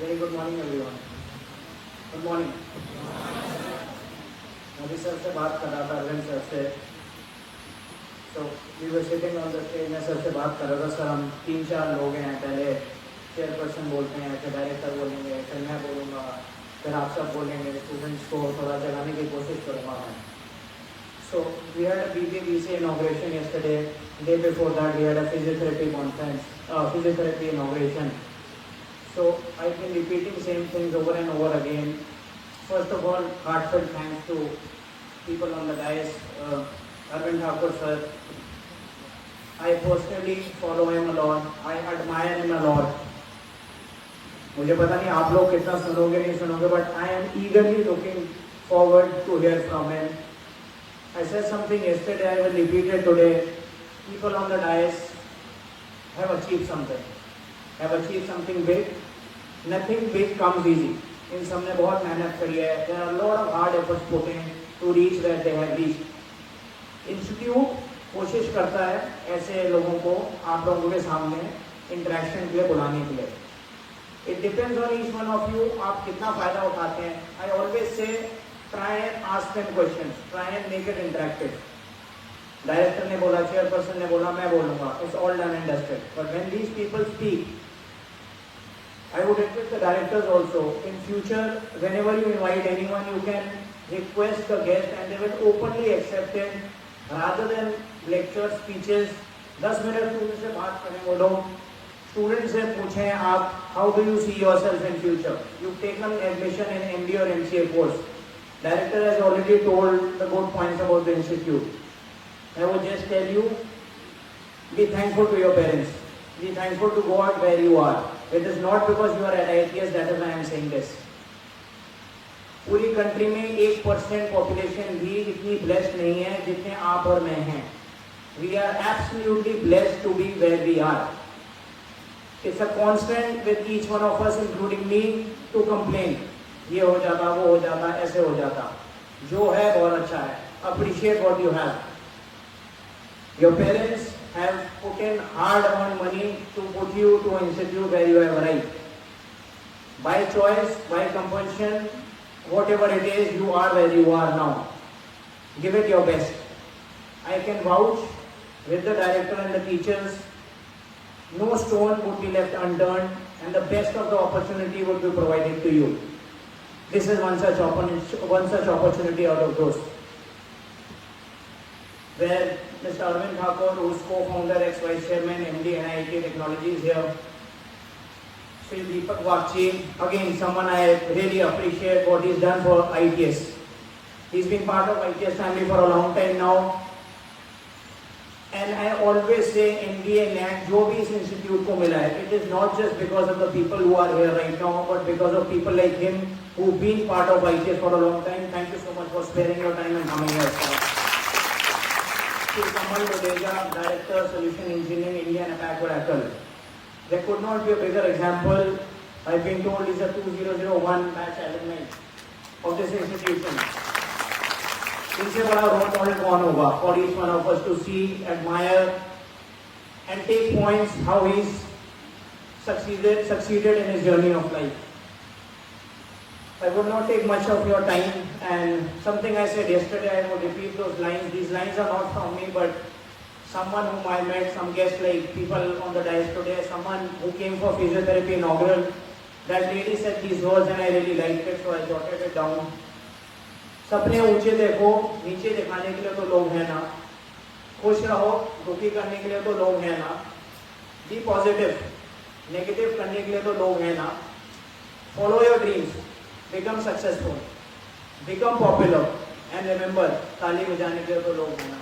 Very good morning everyone. Good morning. Modi sir से बात कर रहा था, अरविंद सर से. So we were sitting on the stage, मैं सर से बात कर रहा था. सर हम 3-4 लोग हैं, पहले चेयरपर्सन बोलते हैं, फिर डायरेक्टर बोलेंगे, फिर मैं बोलूँगा, फिर आप सब बोलेंगे. स्टूडेंट्स को थोड़ा जगाने की कोशिश करूँगा मैं. So we had a BJBC inauguration yesterday. Day before that we had a physiotherapy conference, physiotherapy inauguration. So I've been repeating same things over and over again. First of all, heartfelt thanks to people on the dais. Arvind Thakur sir. I personally follow him a lot. I admire him a lot. मुझे पता नहीं आप लोग कितना सुनोगे नहीं सुनोगे, but I am eagerly looking forward to hear from him. I said something yesterday, I will repeat it today. People on the dais have achieved something. Have achieved something big. Nothing big comes easy. इन सब ने बहुत मेहनत करी है. There are a lot of hard efforts put in to reach where they have reached. Institute कोशिश करता है ऐसे लोगों को आप लोगों के सामने इंटरेक्शन के लिए बुलाने के लिए. It depends on each one of you. आप कितना फायदा उठाते हैं. I always say try and ask them questions. Try and make it interactive. Director ने बोला, चेयरपर्सन ने बोला, मैं बोलूँगा. It's all done and dusted. But when these people speak, I would request the directors also, in future, whenever you invite anyone, you can request the guest and they will openly accept it, rather than lecture speeches. 10 minute student से बात करें वो लोग. Student से पूछें आप, how do you see yourself in future? You've taken admission in MBA or MCA course. Director has already told the good points about the institute. I would just tell you, be thankful to your parents. Be thankful to God where you are. It is not because you are at ITS, that is why I am saying this. पूरी country में 1% population भी इतनी blessed नहीं है जितने आप और मैं हैं. We are absolutely blessed to be where we are. It's a constant with each one of us, including me, to complain. ये हो जाता, वो हो जाता, ऐसे हो जाता. जो है बहुत अच्छा है. Appreciate what you have. Your parents have put in hard-earned money to put you to an institute where you have arrived. By choice, by compulsion, whatever it is, you are where you are now. Give it your best. I can vouch with the director and the teachers, no stone would be left unturned and the best of the opportunity would be provided to you. This is one such opportunity out of those. Where Mr. Arvind Thakur, who is co-founder, ex-vice chairman, MD, NIIT Technologies here. Sri Deepak Vakchi, again someone I really appreciate what he's done for ITS. He's been part of ITS family for a long time now. And I always say MBA, NAC, जो भी इस institute को मिला है, it is not just because of the people who are here right now, but because of people like him who've been part of ITS for a long time. Thank you so much for sparing your time and coming here. Kamal Dodeja, Director, Solution Engineering, India and APAC Oracle. There could not be a bigger example. I've been told he's a 2001 batch alumni of this institution. इनसे बड़ा role model कौन होगा for each one of us to see, admire and take points how he's succeeded in his journey of life. I would not take much of your time, and something I said yesterday, I would repeat those lines. These lines are not from me, but someone whom I met, some guests like people on the dais today, someone who came for physiotherapy inaugural. That lady said these words and I really liked it, so I jotted it down. सपने ऊंचे देखो, नीचे दिखाने के लिए तो लोग हैं ना. खुश रहो, दुखी करने के लिए तो लोग हैं ना. Be positive, negative करने के लिए तो लोग हैं ना. Follow your dreams. Become successful, become popular, and remember, ताली बजाने के लिए तो लोग हैं ना.